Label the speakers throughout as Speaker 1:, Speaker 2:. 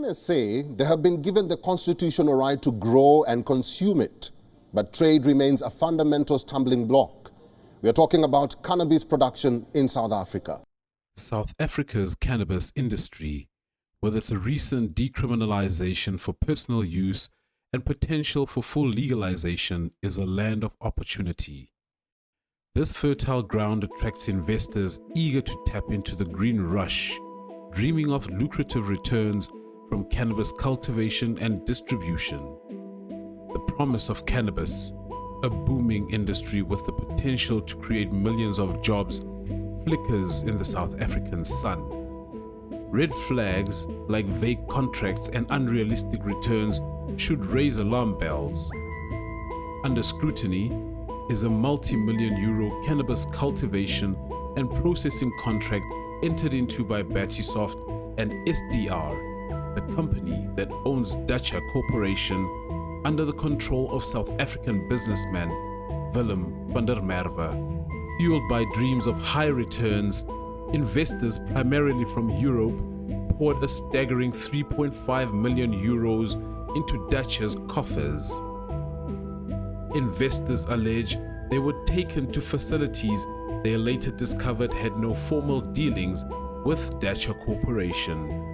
Speaker 1: Foreigners say they have been given the constitutional right to grow and consume it, but trade remains a fundamental stumbling block. We are talking about cannabis production in South Africa.
Speaker 2: South Africa's cannabis industry, with its recent decriminalization for personal use and potential for full legalization, is a land of opportunity. This fertile ground attracts investors eager to tap into the green rush, dreaming of lucrative returns from cannabis cultivation and distribution. The promise of cannabis, a booming industry with the potential to create millions of jobs, flickers in the South African sun. Red flags like vague contracts and unrealistic returns should raise alarm bells. Under scrutiny is a multi-million euro cannabis cultivation and processing contract entered into by Batisoft and SDR, the company that owns Dacha Corporation, under the control of South African businessman Willem van der Merwe. Fueled by dreams of high returns, investors primarily from Europe poured a staggering 3.5 million euros into Dacha's coffers. Investors allege they were taken to facilities they later discovered had no formal dealings with Dacha Corporation.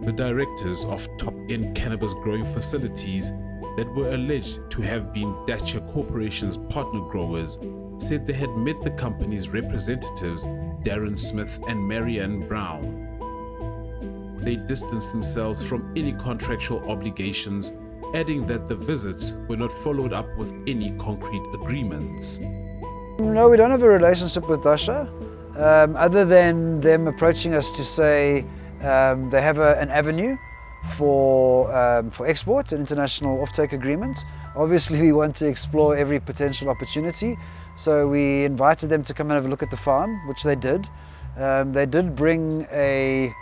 Speaker 2: The directors of top-end cannabis growing facilities that were alleged to have been Dacha Corporation's partner growers said they had met the company's representatives, Darren Smith and Marianne Brown. They distanced themselves from any contractual obligations, adding that the visits were not followed up with any concrete agreements.
Speaker 3: No, we don't have a relationship with Dacha, other than them approaching us to say they have an avenue for export and international offtake agreements. Obviously, we want to explore every potential opportunity, so we invited them to come and have a look at the farm, which they did. They did bring a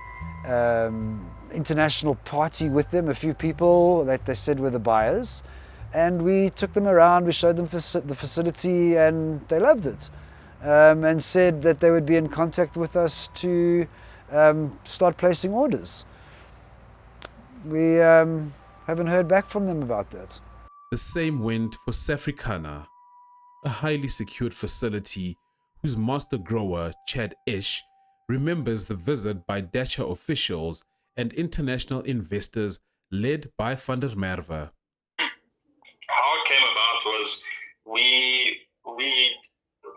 Speaker 3: international party with them, a few people that they said were the buyers, and we took them around, we showed them the facility, and they loved it, and said that they would be in contact with us to start placing orders. We haven't heard back from them about that.
Speaker 2: The same went for Safricana, a highly secured facility whose master grower, Chad Ish, remembers the visit by Dacha officials and international investors led by van der Merwe.
Speaker 4: How it came about was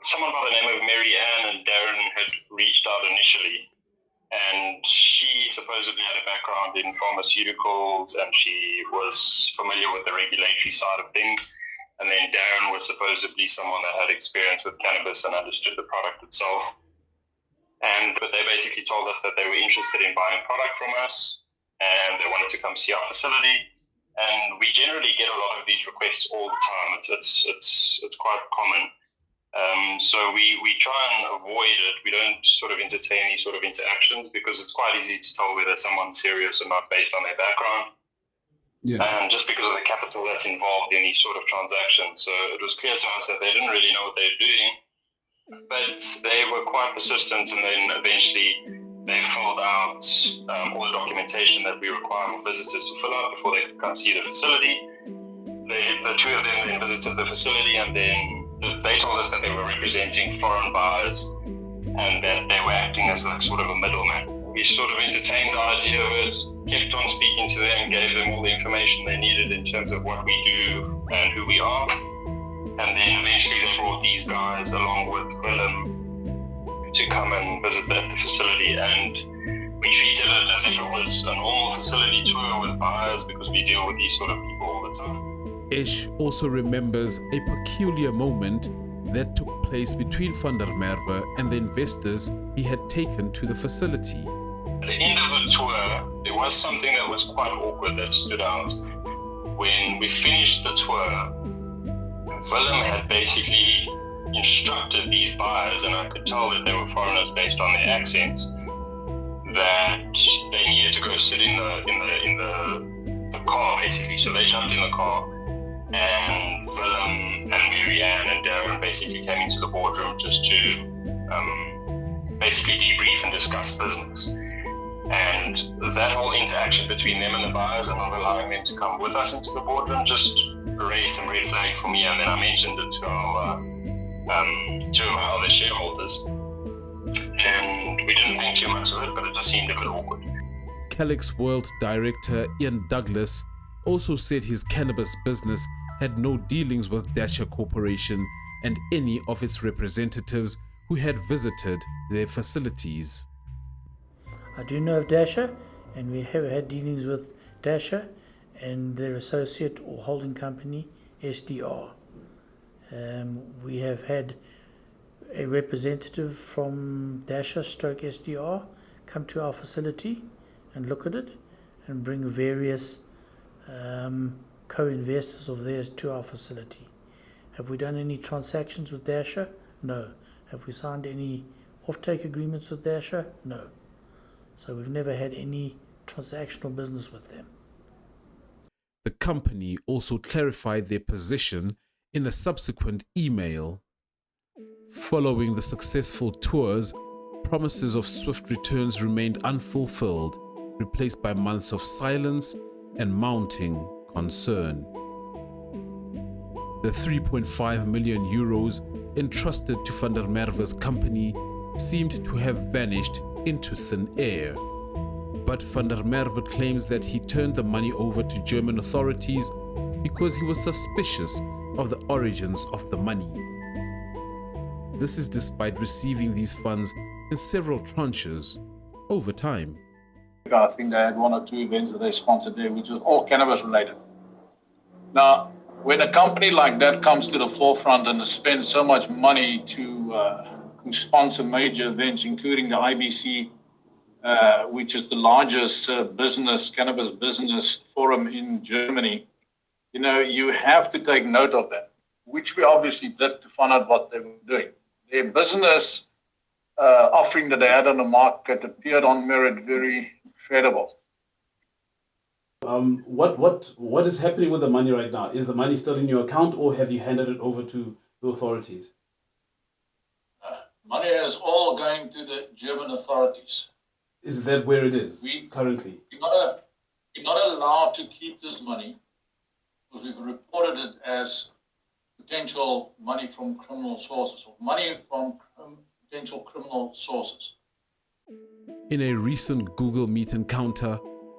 Speaker 4: someone by the name of Mary Ann and Darren had reached out initially, and she supposedly had a background in pharmaceuticals and she was familiar with the regulatory side of things. And then Darren was supposedly someone that had experience with cannabis and understood the product itself. But they basically told us that they were interested in buying product from us and they wanted to come see our facility. And we generally get a lot of these requests all the time. It's quite common. So we try and avoid it. We don't sort of entertain any sort of interactions because it's quite easy to tell whether someone's serious or not based on their background. Yeah. Just because of the capital that's involved in these sort of transactions. So it was clear to us that they didn't really know what they were doing, but they were quite persistent, and then eventually they filled out all the documentation that we require for visitors to fill out before they could come see the facility. The two of them then visited the facility, and then they told us that they were representing foreign buyers and that they were acting as like sort of a middleman. We sort of entertained the idea of it, kept on speaking to them, gave them all the information they needed in terms of what we do and who we are. And then eventually they brought these guys along with Willem to come and visit the facility, and we treated it as if it was a normal facility tour with buyers because we deal with these sort of people all the time.
Speaker 2: Ish also remembers a peculiar moment that took place between van der Merwe and the investors he had taken to the facility.
Speaker 4: At the end of the tour, there was something that was quite awkward that stood out. When we finished the tour, Willem had basically instructed these buyers, and I could tell that they were foreigners based on their accents, that they needed to go sit in the car basically. So they jumped in the car, and Willem and Mary Ann and Darren basically came into the boardroom just to basically debrief and discuss business. And that whole interaction between them and the buyers and not allowing them to come with us into the boardroom just raised some red flag for me. And then I mentioned it to our two of our other shareholders. And we didn't think too much of it, but it just seemed a bit awkward.
Speaker 2: Calyx World Director Ian Douglas also said his cannabis business had no dealings with Dasher Corporation and any of its representatives who had visited their facilities.
Speaker 5: I do know of Dasher, and we have had dealings with Dasher and their associate or holding company, SDR. We have had a representative from Dasher stroke SDR come to our facility and look at it and bring various co-investors of theirs to our facility. Have we done any transactions with Dasher? No. Have we signed any offtake agreements with Dasher? No. So we've never had any transactional business with them.
Speaker 2: The company also clarified their position in a subsequent email. Following the successful tours, promises of swift returns remained unfulfilled, replaced by months of silence and mounting concern. The 3.5 million euros entrusted to Van der Merwe's company seemed to have vanished into thin air. But Van der Merwe claims that he turned the money over to German authorities because he was suspicious of the origins of the money. This is despite receiving these funds in several tranches over time.
Speaker 6: I think they had one or two events that they sponsored there, which was all cannabis related. Now, when a company like that comes to the forefront and spends so much money to sponsor major events, including the IBC, which is the largest cannabis business forum in Germany, you have to take note of that, which we obviously did to find out what they were doing. Their business offering that they had on the market appeared on merit very credible.
Speaker 7: What is happening with the money right now? Is the money still in your account, or have you handed it over to the authorities?
Speaker 6: Money is all going to the German authorities.
Speaker 7: Is that where it is currently?
Speaker 6: We're not allowed to keep this money because we've reported it as potential money from criminal sources, or money from potential criminal sources.
Speaker 2: In a recent Google Meet encounter,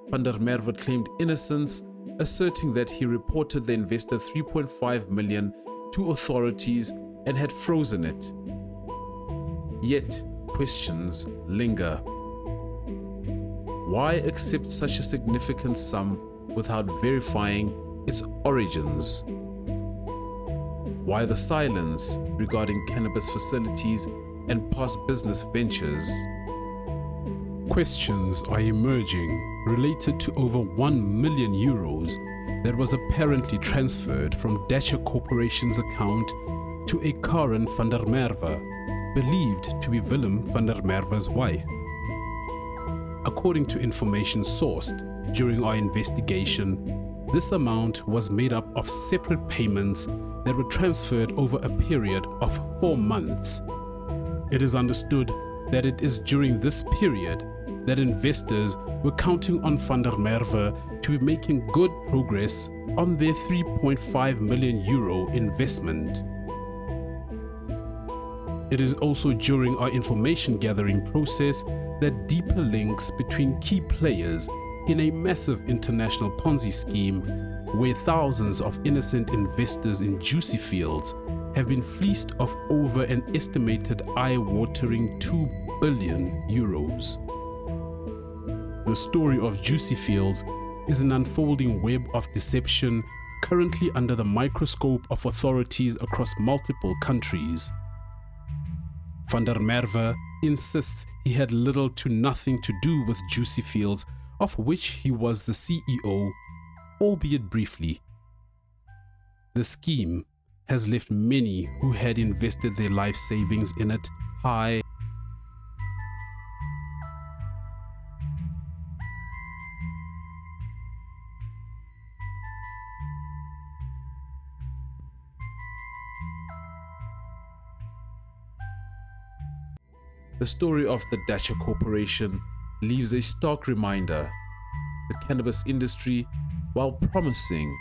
Speaker 2: Van der Merwe claimed innocence, asserting that he reported the investor 3.5 million to authorities and had frozen it. Yet, questions linger. Why accept such a significant sum without verifying its origins? Why the silence regarding cannabis facilities and past business ventures? Questions are emerging related to over 1 million euros that was apparently transferred from Dasher Corporation's account to a Karen van der Merwe, believed to be Willem van der Merwe's wife. According to information sourced during our investigation, this amount was made up of separate payments that were transferred over a period of 4 months. It is understood that it is during this period that investors were counting on Van der Merwe to be making good progress on their 3.5 million euro investment. It is also during our information gathering process that deeper links between key players in a massive international Ponzi scheme, where thousands of innocent investors in juicy fields have been fleeced of over an estimated eye-watering 2 billion euros. The story of Juicy Fields is an unfolding web of deception currently under the microscope of authorities across multiple countries. Van der Merwe insists he had little to nothing to do with Juicy Fields, of which he was the CEO, albeit briefly. The scheme has left many who had invested their life savings in it high. The story of the Dasher Corporation leaves a stark reminder: the cannabis industry, while promising,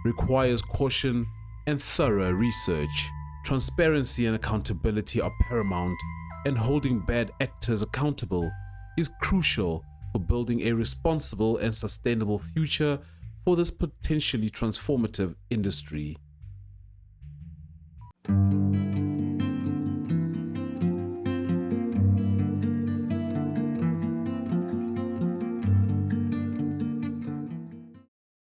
Speaker 2: requires caution and thorough research. Transparency and accountability are paramount, and holding bad actors accountable is crucial for building a responsible and sustainable future for this potentially transformative industry.